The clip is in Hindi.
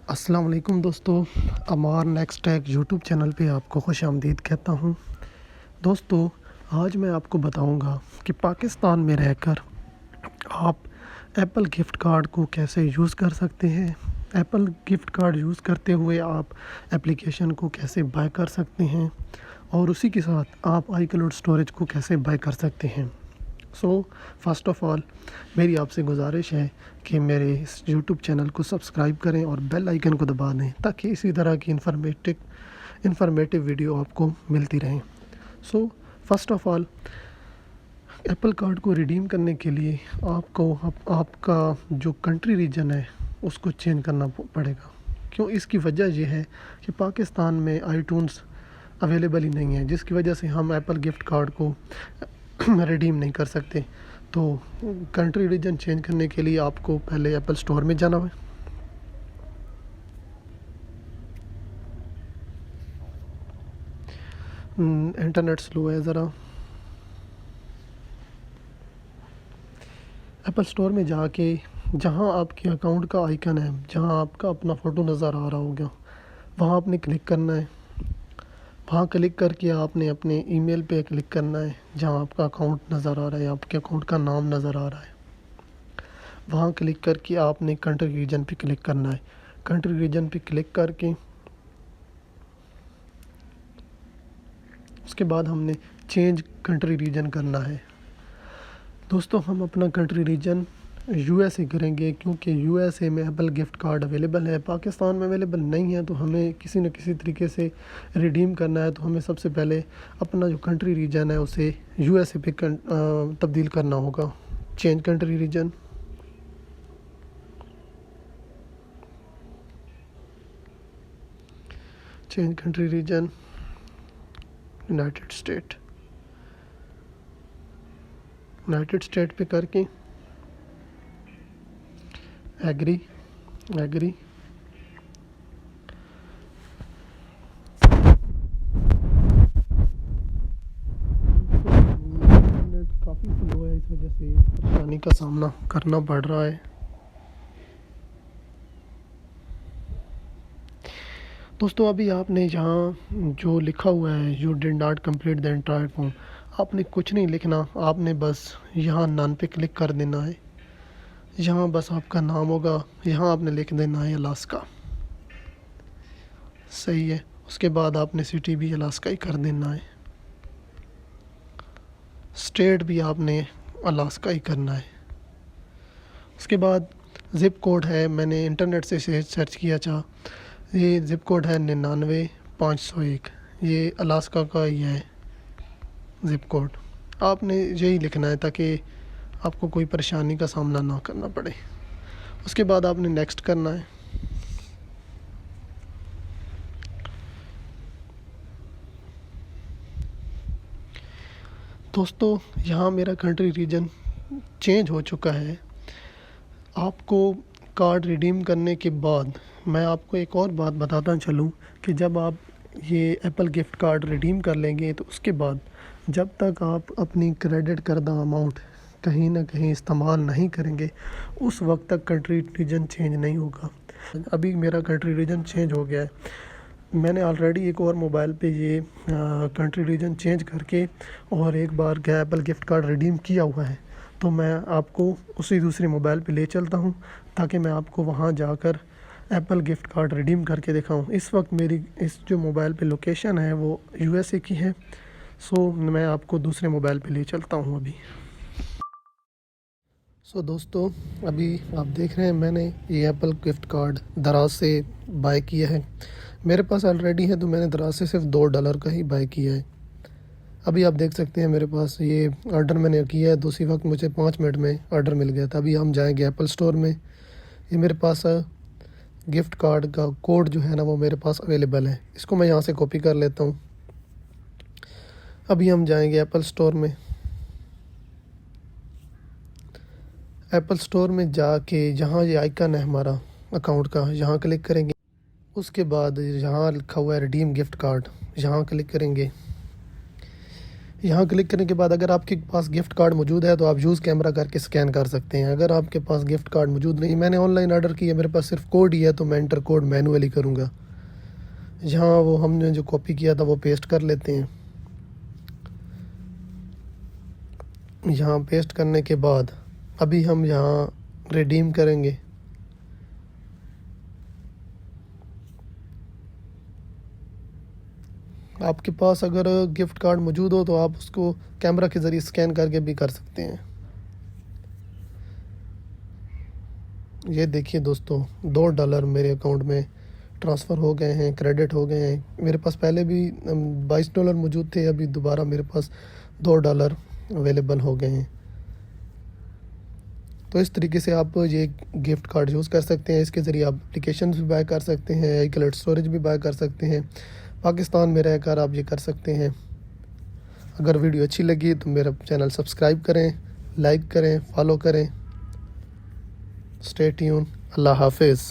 अस्सलाम वालेकुम दोस्तों, अमार नेक्स्ट टेक यूट्यूब चैनल पे आपको खुश आमदीद कहता हूँ। दोस्तों, आज मैं आपको बताऊँगा कि पाकिस्तान में रहकर आप एप्पल गिफ्ट कार्ड को कैसे यूज़ कर सकते हैं। एप्पल गिफ्ट कार्ड यूज़ करते हुए आप एप्लीकेशन को कैसे बाय कर सकते हैं और उसी के साथ आप आई क्लाउड स्टोरेज को कैसे बाय कर सकते हैं। सो फर्स्ट ऑफ़ ऑल मेरी आपसे गुजारिश है कि मेरे इस यूट्यूब चैनल को सब्सक्राइब करें और बेल आइकन को दबा दें ताकि इसी तरह की इन्फॉर्मेटिव वीडियो आपको मिलती रहें। So first of all Apple card को रिडीम करने के लिए आपको आपका जो कंट्री रीजन है उसको चेंज करना पड़ेगा। क्यों? इसकी वजह यह है कि पाकिस्तान में आईट्यून्स अवेलेबल ही नहीं है, जिसकी वजह से हम एप्पल गिफ्ट कार्ड को रिडीम नहीं कर सकते। तो कंट्री रीजन चेंज करने के लिए आपको पहले एप्पल स्टोर में जाना है। इंटरनेट स्लो है ज़रा। एप्पल स्टोर में जाके जहां आपके अकाउंट का आइकन है, जहां आपका अपना फ़ोटो नज़र आ रहा होगा, वहां आपने क्लिक करना है। वहाँ क्लिक करके आपने अपने ईमेल पे क्लिक करना है जहाँ आपका अकाउंट नज़र आ रहा है, आपके अकाउंट का नाम नज़र आ रहा है। वहाँ क्लिक करके आपने कंट्री रीजन पे क्लिक करना है। कंट्री रीजन पे क्लिक करके उसके बाद हमने चेंज कंट्री रीजन करना है। दोस्तों, हम अपना कंट्री रीजन यूएसए करेंगे क्योंकि यूएसए में एप्पल गिफ्ट कार्ड अवेलेबल है। पाकिस्तान में अवेलेबल नहीं है, तो हमें किसी न किसी तरीके से रिडीम करना है। तो हमें सबसे पहले अपना जो कंट्री रीजन है उसे यूएसए पे तब्दील करना होगा। Change country reason, change country reason United state पे करके एग्री इंटरनेट काफ़ी स्लो है, इस वजह से परेशानी का सामना करना पड़ रहा है। दोस्तों, अभी आपने यहाँ जो लिखा हुआ है you did not complete the entire form, आपने कुछ नहीं लिखना। आपने बस यहाँ नन पे क्लिक कर देना है। यहाँ बस आपका नाम होगा, यहाँ आपने लिख देना है अलास्का। सही है। उसके बाद आपने सिटी भी अलास्का ही कर देना है। स्टेट भी आपने अलास्का ही करना है। उसके बाद ज़िप कोड है, मैंने इंटरनेट से सर्च किया था। ये ज़िप कोड है 99,501। ये अलास्का का ही है ज़िप कोड। आपने यही लिखना है ताकि आपको कोई परेशानी का सामना ना करना पड़े। उसके बाद आपने नेक्स्ट करना है। दोस्तों, यहाँ मेरा कंट्री रीजन चेंज हो चुका है। आपको कार्ड रिडीम करने के बाद मैं आपको एक और बात बताता चलूँ कि जब आप ये एप्पल गिफ्ट कार्ड रिडीम कर लेंगे तो उसके बाद जब तक आप अपनी क्रेडिट करदा अमाउंट कहीं ना कहीं इस्तेमाल नहीं करेंगे, उस वक्त तक कंट्री रीजन चेंज नहीं होगा। अभी मेरा कंट्री रीजन चेंज हो गया है। मैंने ऑलरेडी एक और मोबाइल पे ये कंट्री रीजन चेंज करके और एक बार एप्पल गिफ्ट कार्ड रिडीम किया हुआ है। तो मैं आपको उसी दूसरे मोबाइल पे ले चलता हूँ ताकि मैं आपको वहाँ जाकर एप्पल गिफ्ट कार्ड रिडीम करके दिखाऊँ। इस वक्त मेरी इस जो मोबाइल पे लोकेशन है वो यूएसए की है। सो मैं आपको दूसरे मोबाइल पे ले चलता हूँ अभी। सो दोस्तों, अभी आप देख रहे हैं मैंने ये एप्पल गिफ्ट कार्ड दराज से बाय किया है। मेरे पास ऑलरेडी है, तो मैंने दराज से सिर्फ $2 का ही बाय किया है। अभी आप देख सकते हैं मेरे पास ये ऑर्डर मैंने किया है, तो उसी वक्त मुझे 5 मिनट में ऑर्डर मिल गया था। अभी हम जाएंगे एप्पल स्टोर में। ये मेरे पास गिफ्ट कार्ड का कोड जो है ना वो मेरे पास अवेलेबल है। इसको मैं यहाँ से कॉपी कर लेता हूँ। अभी हम जाएंगे एप्पल स्टोर में। एप्पल स्टोर में जाके जहाँ ये आइकन है हमारा अकाउंट का, यहाँ क्लिक करेंगे। उसके बाद यहाँ लिखा हुआ है रिडीम गिफ्ट कार्ड, यहाँ क्लिक करेंगे। यहाँ क्लिक करने के बाद अगर आपके पास गिफ्ट कार्ड मौजूद है तो आप यूज़ कैमरा करके स्कैन कर सकते हैं। अगर आपके पास गिफ्ट कार्ड मौजूद नहीं, मैंने ऑनलाइन ऑर्डर किया, मेरे पास सिर्फ कोड ही है, तो मैं इंटर कोड मैनुअली करूँगा। यहाँ वो हमने जो कॉपी किया था वो पेस्ट कर लेते हैं। यहाँ पेस्ट करने के बाद अभी हम यहाँ रिडीम करेंगे। आपके पास अगर गिफ्ट कार्ड मौजूद हो तो आप उसको कैमरा के ज़रिए स्कैन करके भी कर सकते हैं। ये देखिए दोस्तों, $2 मेरे अकाउंट में ट्रांसफ़र हो गए हैं, क्रेडिट हो गए हैं। मेरे पास पहले भी $22 मौजूद थे, अभी दोबारा मेरे पास $2 अवेलेबल हो गए हैं। तो इस तरीके से आप ये गिफ्ट कार्ड यूज़ कर सकते हैं। इसके ज़रिए आप एप्लीकेशन भी बाय कर सकते हैं, iCloud स्टोरेज भी बाय कर सकते हैं। पाकिस्तान में रहकर आप ये कर सकते हैं। अगर वीडियो अच्छी लगी तो मेरा चैनल सब्सक्राइब करें, लाइक करें, फॉलो करें। Stay tune. अल्लाह हाफिज़।